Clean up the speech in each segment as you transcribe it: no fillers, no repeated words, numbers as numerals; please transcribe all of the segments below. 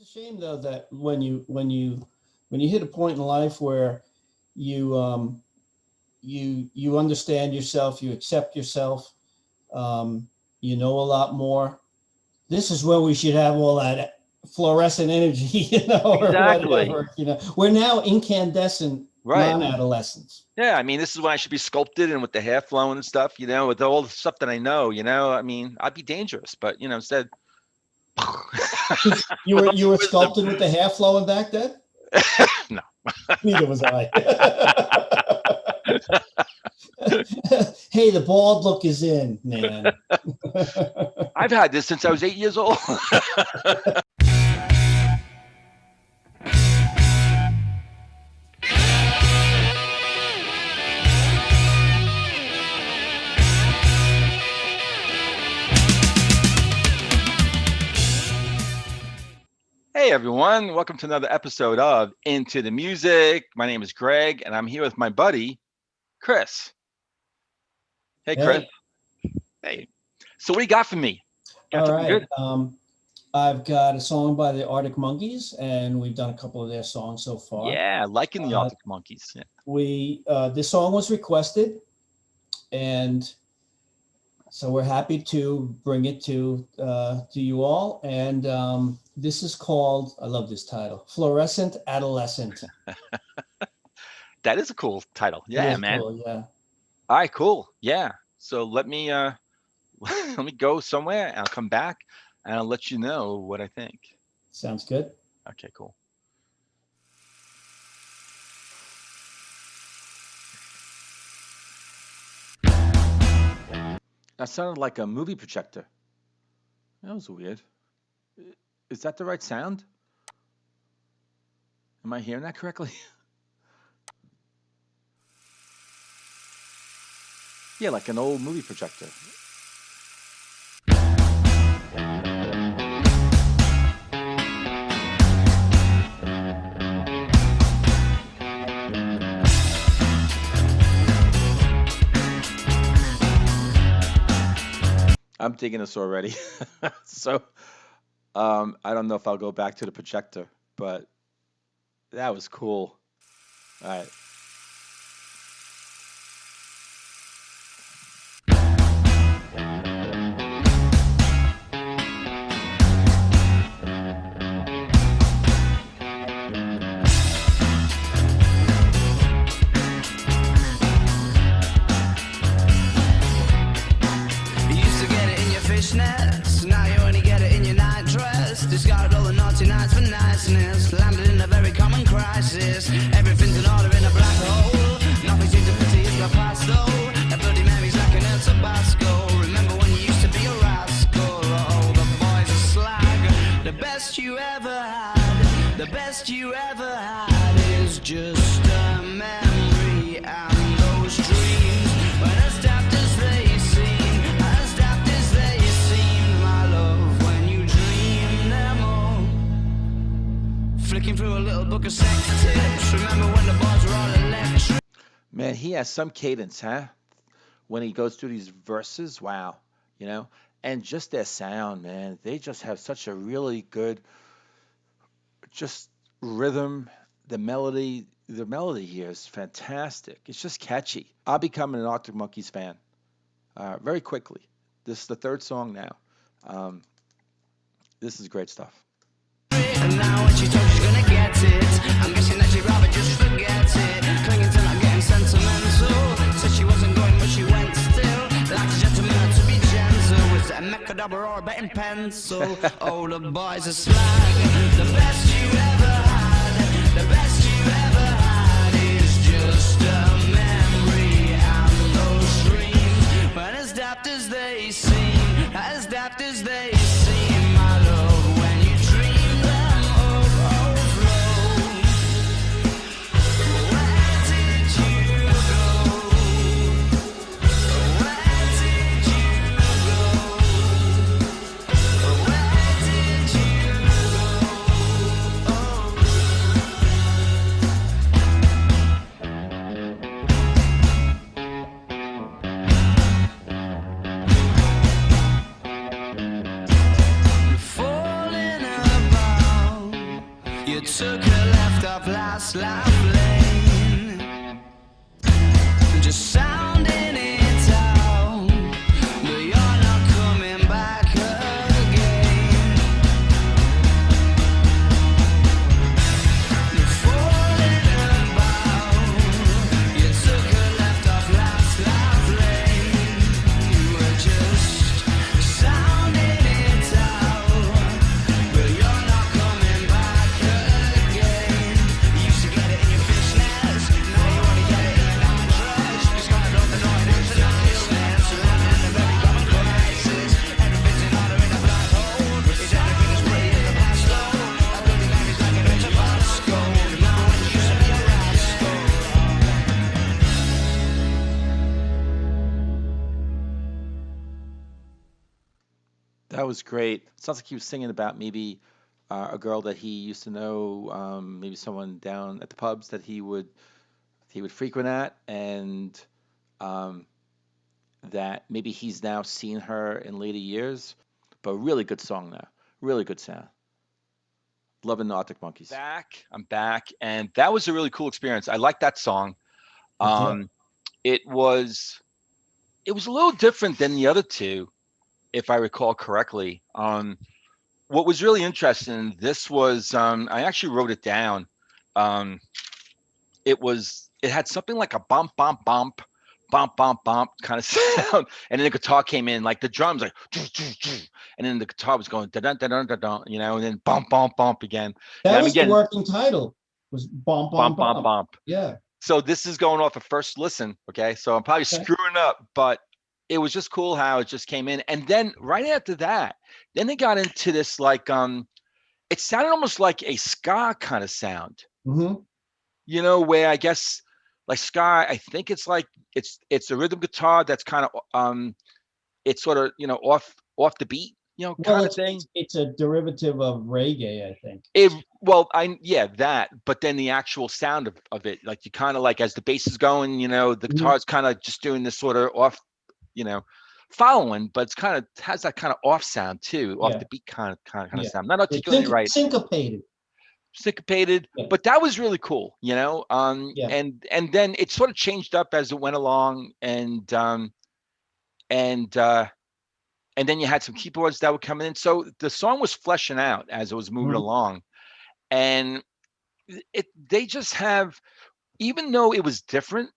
a shame though that when you hit a point in life where you you understand yourself, you accept yourself, you know a lot more. This is where we should have all that fluorescent energy, or Exactly. whatever. We're now incandescent Right. non-adolescents. Yeah, I mean, this is when I should be sculpted and with the hair flowing and stuff, with all the stuff that I know, I mean, I'd be dangerous, but, instead, with all You the were wisdom. sculpted with the hair flowing back then? No. Neither was I. Hey, the bald look is in, man. I've had this since I was 8 years old. Hey everyone, welcome to another episode of Into the Music. My name is Greg and I'm here with my buddy, Chris. Hey, Chris. Hey. So what do you got for me? Got All right. Good? I've got a song by the Arctic Monkeys, and we've done a couple of their songs so far. Yeah, liking the Arctic Monkeys. Yeah. This song was requested, and so we're happy to bring it to you all. And this is called, I love this title, Fluorescent Adolescent. That is a cool title. Yeah, man. Cool, yeah. All right, cool. Yeah. So let me let me go somewhere and I'll come back and I'll let you know what I think. Sounds good. Okay, cool. That sounded like a movie projector. That was weird. Is that the right sound? Am I hearing that correctly? Yeah, like an old movie projector. I'm digging this already. So, I don't know if I'll go back to the projector, but that was cool. All right. Now you only get it in your night dress. Discarded all the naughty nights for niceness. Landed in a very common crisis. Everything's in order in a black hole. Nothing seems to pity is the past though. A bloody memory's like an El Tabasco. Remember when you used to be a rascal? Oh, the boys are slag. The best you ever had, the best you ever had is just a memory and those dreams. When as daft as they seem, as daft as they flicking through a little book of sex tips. Remember when the bars were all electric? Man, he has some cadence, huh? When he goes through these verses, wow, and just their sound, man. They just have such a really good, just rhythm. The melody here is fantastic. It's just catchy. I'll become an Arctic Monkeys fan very quickly. This is the third song now. This is great stuff. And now when she told she's gonna get it, I'm guessing that she'd rather just forget it. Clinging to not getting sentimental. Said she wasn't going but she went still. Like a gentleman to be gentle. Was it a Macadabra or a betting pencil? Oh, the boys are slag. The best you ever had, the best you ever had is just a memory and those dreams. But as daft as they seem, as daft as they seem, my love, when you dream them overflow. Where did you go? Where did you go? Where did you go? You took her left off last life lane, just sounding it out, but you're not coming back again. You're falling about. You took her left off last life lane. You were just sounding it out, but you're not coming back again. You used to get it in your fishnets, now you only get it in your non-dress. Just gonna drop the noise into niceness, living in a very common crisis. Everything's in order in a black hole. Is everything as pretty as the past though? I don't think life is like an Tabasco. Remember when you used to be a rascal? That was great. Sounds like he was singing about maybe a girl that he used to know, maybe someone down at the pubs that he would frequent at, and um, that maybe he's now seen her in later years. But really good song now, really good sound. Loving the Arctic Monkeys. I'm back, and that was a really cool experience. I like that song. Yeah. Um, it was it was a little different than the other two, if I recall correctly. What was really interesting, this was I actually wrote it down. Um, it had something like a bump bump bump bump bump bump kind of sound, and then the guitar came in like the drums like and then the guitar was going da da da da da, and then bump bump bump again. That Now was the again, working title. Was bump bump bump bump bump. bump. Yeah. So this is going off a first listen, okay? So I'm probably Okay. screwing up, but it was just cool how it just came in. And then right after that, then they got into this like it sounded almost like a ska kind of sound. Mm-hmm. Where I guess like ska, I think it's like it's a rhythm guitar that's kind of it's sort of, off the beat, Well, kind of thing. it's a derivative of reggae, I think. Yeah, that, but then the actual sound of it, like you kind of like as the bass is going, the Mhm. guitar's kind of just doing this sort of off, you know, following, but it's kind of has that kind of off sound too, off Yeah. the beat kind of Yeah. sound. Not It's articulating right, syncopated. syncopated, Yeah. but that was really cool, Yeah. and then it sort of changed up as it went along, and and then you had some keyboards that were coming in. So the song was fleshing out as it was moving Mhm. along, and they just have, even though it was different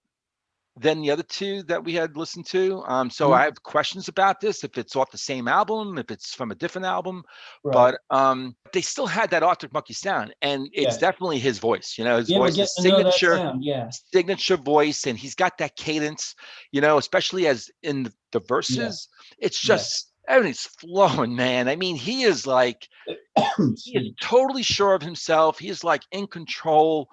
than the other two that we had listened to. So Mhm. I have questions about this, if it's off the same album, if it's from a different album, Right. but they still had that Arctic Monkey sound, and it's Yeah. definitely his voice. His Yeah, we're voice, his getting to know that signature sound. Yeah. signature voice, and he's got that cadence. Especially as in the Yeah. verses, it's Yeah. just everything's flowing, man. I mean, he is like he is totally sure of himself. He is like in control.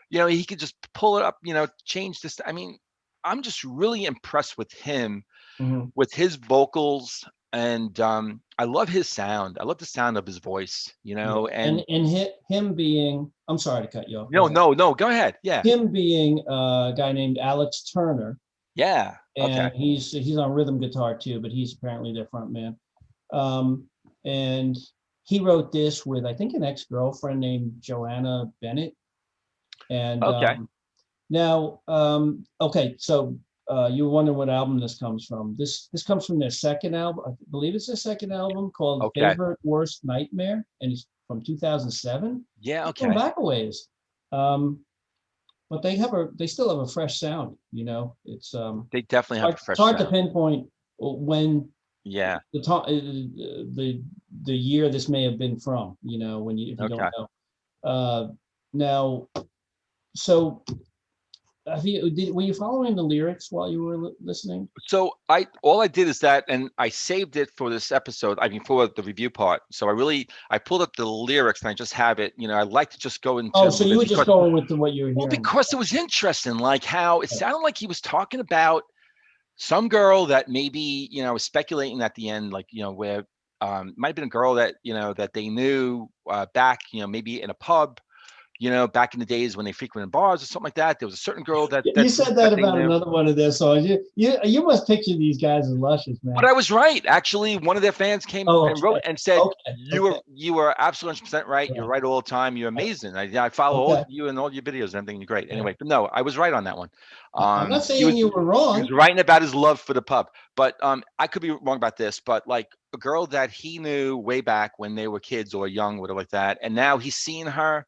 He could just pull it up, change this. I mean, I'm just really impressed with him, Mhm. with his vocals, and I love his sound. I love the sound of his voice, Yeah. and Him being, I'm sorry to cut you off. Go no, ahead. no, go ahead. Yeah. Him being a guy named Alex Turner, Yeah. and Okay. he's on rhythm guitar too, but he's apparently their front man. And he wrote this with, I think, an ex-girlfriend named Joanna Bennett. And Okay. now, okay, so you were wondering what album this comes from. This comes from their second album. I believe it's their second album called Okay. Favorite Worst Nightmare, and it's from 2007. Yeah. It's going Okay. back a ways. But they still have a fresh sound. It's They definitely have a it's fresh hard to sound. pinpoint when Yeah. the year this may have been from. When if you Okay. don't know. Now, so were you following the lyrics while you were listening? So all I did is that, and I saved it for this episode. I mean, for the review part. So I pulled up the lyrics and I just have it. I like to just go into Oh, so it you were just because, going with what you were well, hearing. because it was interesting, like how it Yeah. sounded like he was talking about some girl that maybe, was speculating at the end, like, where might have been a girl that, that they knew back, maybe in a pub, back in the days when they frequented bars or something like that. There was a certain girl that You said that they about knew. another one of their songs. You must picture these guys as luscious, man. But I was right. Actually, one of their fans came Oh, and wrote okay. and said, Okay. Okay. You were absolutely 100% right. You're Yeah. right all the time. You're amazing. I follow all Okay. you and all your videos and everything. You're great. Yeah. Anyway, but no, I was right on that one. I'm not He saying was you were he was wrong. writing about his love for the pub. But I could be wrong about this. But like a girl that he knew way back when they were kids or young, whatever like that, and now he's seen her.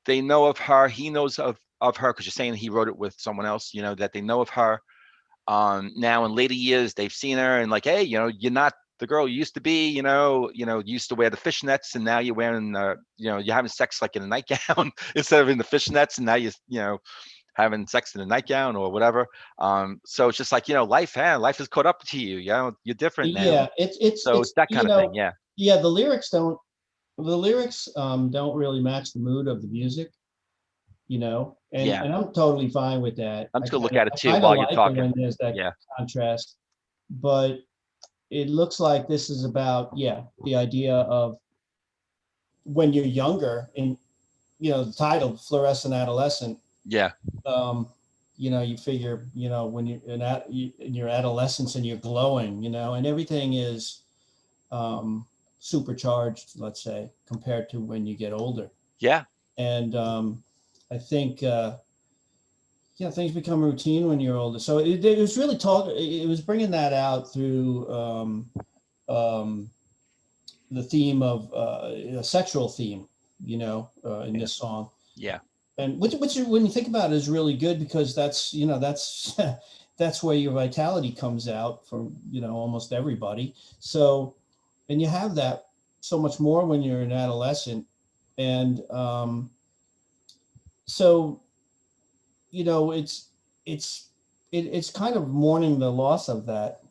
They know of her. He knows of her because you're saying he wrote it with someone else. That they know of her. Now in later years, they've seen her and like, hey, you're not the girl you used to be. You used to wear the fishnets, and now you're wearing, you're having sex like in a nightgown instead of in the fishnets, and now having sex in a nightgown or whatever. So it's just like, life has caught up to you. You're different now. Yeah, So it's that kind of thing. Yeah. yeah, the lyrics don't really match the mood of the music, and Yeah. I'm totally fine with that. I'm just gonna look at it I too kind of while you're like it talking. when there's that Yeah. contrast, but it looks like this is about, the idea of when you're younger, and the title Fluorescent Adolescent. Yeah. You figure, when you're in your adolescence and you're glowing, and everything is supercharged, let's say, compared to when you get older. Yeah. And I think, things become routine when you're older. So it was really it was bringing that out through the theme of a sexual theme, in this song. Yeah. And which when you think about it, is really good, because that's that's where your vitality comes out from, almost everybody. So, and you have that so much more when you're an adolescent. And so, it's kind of mourning the loss of that,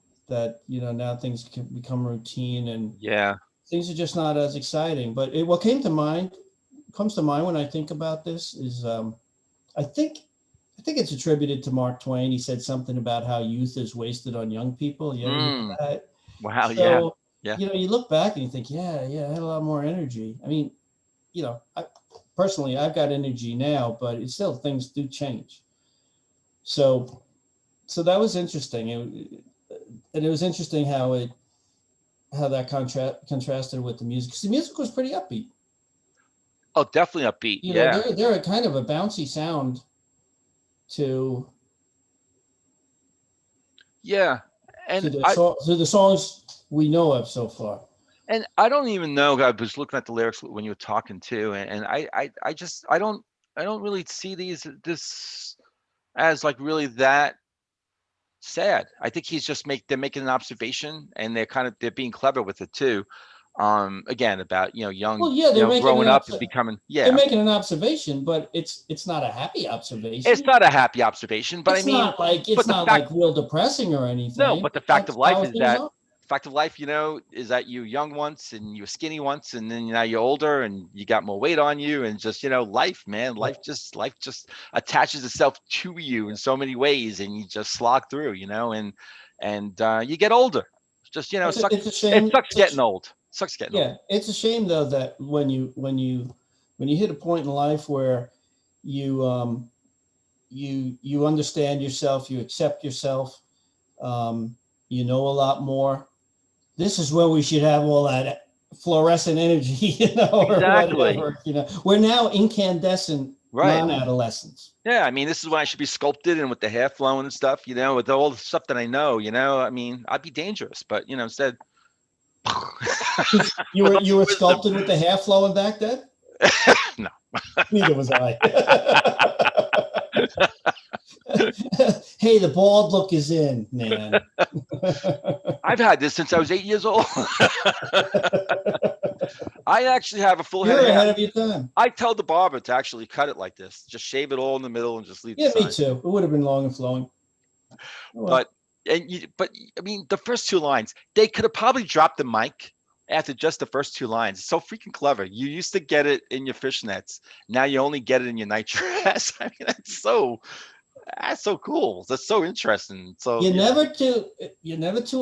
now things can become routine, and Yeah. things are just not as exciting. But what comes to mind when I think about this is, I think it's attributed to Mark Twain. He said something about how youth is wasted on young people. You ever hear that? Wow. So, Yeah. you look back and you think, yeah, I had a lot more energy. I mean, personally, I've got energy now, but it's still, things do change. So that was interesting. And it was interesting how that contrasted with the music, because the music was pretty upbeat. Oh, definitely upbeat. Yeah. They're a kind of a bouncy sound to Yeah. to And the songs we know of so far. And I don't even know. I was looking at the lyrics when you were talking too, and I don't really see this as like really that sad. I think they're making an observation, and they're being clever with it too. Again, about young, Well, yeah, they're making growing up and becoming. they're Yeah, making an observation, but it's not a happy observation. it's not a happy observation, but It's I mean, not like but the fact, real depressing or anything. no, but the fact of life how is things that are. fact of life, is that you were young once and you were skinny once, and then now you're older and you got more weight on you, and just life, man, life just attaches itself to you in so many ways, and you just slog through, and you get older. Just It's a shame. it sucks getting old. Sucks getting old. Yeah, it's a shame though that when you hit a point in life where you you understand yourself, you accept yourself, you know a lot more. This is where we should have all that fluorescent energy, Exactly. or whatever. We're now incandescent Right. non-adolescents. Yeah, I mean, this is when I should be sculpted and with the hair flowing and stuff, with all the stuff that I know, I mean, I'd be dangerous, but instead. You were sculpted with the hair flowing back then? No. Neither was I. Hey, the bald look is in, man. I've had this since I was 8 years old. I actually have a full head You're of hair. ahead of your time. I tell the barber to actually cut it like this. Just shave it all in the middle and just leave Yeah, the me side. too. It would have been long and flowing. Oh, well. But I mean, the first two lines, they could have probably dropped the mic after just the first two lines. It's so freaking clever. You used to get it in your fishnets. Now you only get it in your night dress. I mean, that's so cool. That's so interesting. So you're never too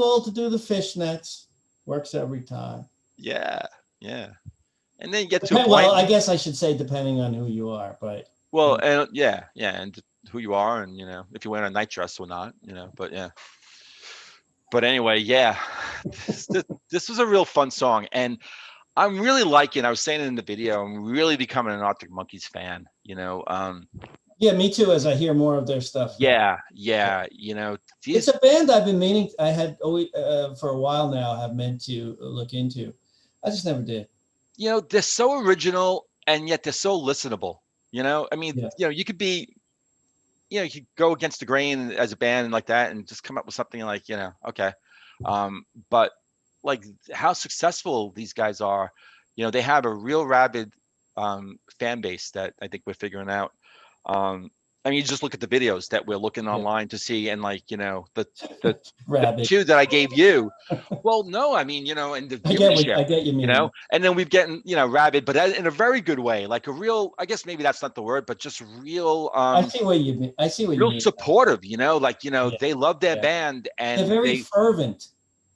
old to do the fishnets. Works every time. Yeah. And then you get to a point. Well, I guess I should say depending on who you are, but Well, and yeah, and who you are, and if you're wearing a night dress or not, but yeah. But anyway, yeah, this was a real fun song, and I'm really liking. I was saying it in the video. I'm really becoming an Arctic Monkeys fan. yeah, me too. As I hear more of their stuff. Yeah. It's a band I've been meaning. I had always for a while now have meant to look into. I just never did. They're so original, and yet they're so listenable. I mean, Yeah. you could be, you could go against the grain as a band and like that, and just come up with something like, okay. But like how successful these guys are, they have a real rabid fan base that I think we're figuring out. I mean, you just look at the videos that we're looking online to see, and like, the two that I gave you. Well, no, I mean, and the viewership, I get you mean. and then we've gotten, rabid, but in a very good way, like a real, I guess maybe that's not the word, but just real. I see what you mean. I see what you real mean. supportive, like, they love their band, and they're very fervent.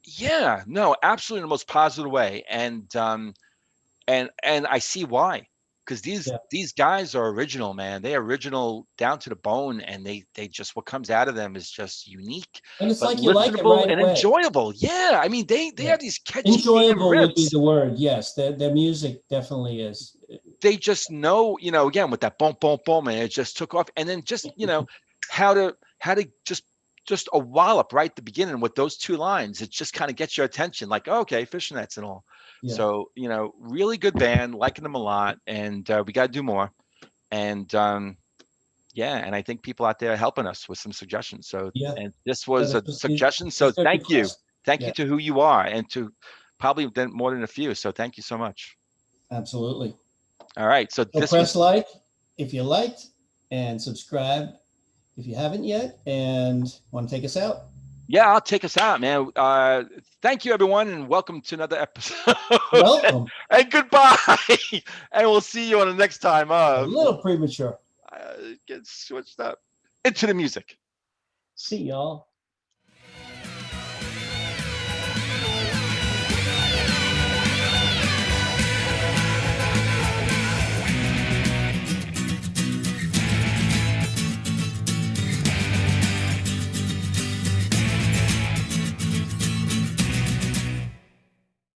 Yeah, no, absolutely in the most positive way. And I see why. Because these guys are original, man. They are original down to the bone, and they just, what comes out of them is just unique, And it's but like you like it listenable right and away. enjoyable. Yeah, I mean, they have these catchy enjoyable riffs. would be the word. Yes, their music definitely is. They just know, again, with that boom, boom, boom, and it just took off. And then just, how to just a wallop right at the beginning with those two lines. It just kind of gets your attention, like, oh, okay, fishnets and all. Yeah. So, really good band, liking them a lot, and we got to do more. And yeah, and I think people out there are helping us with some suggestions. So, and this was a suggestion. So thank you. Thank you to who you are, and to probably more than a few. So thank you so much. Absolutely. All right. So this press like if you liked, and subscribe if you haven't yet, and want to take us out. Yeah, I'll take us out, man. Thank you, everyone, and welcome to another episode. Welcome. and goodbye. And we'll see you on the next time. A little premature. Get switched up into the music. See y'all.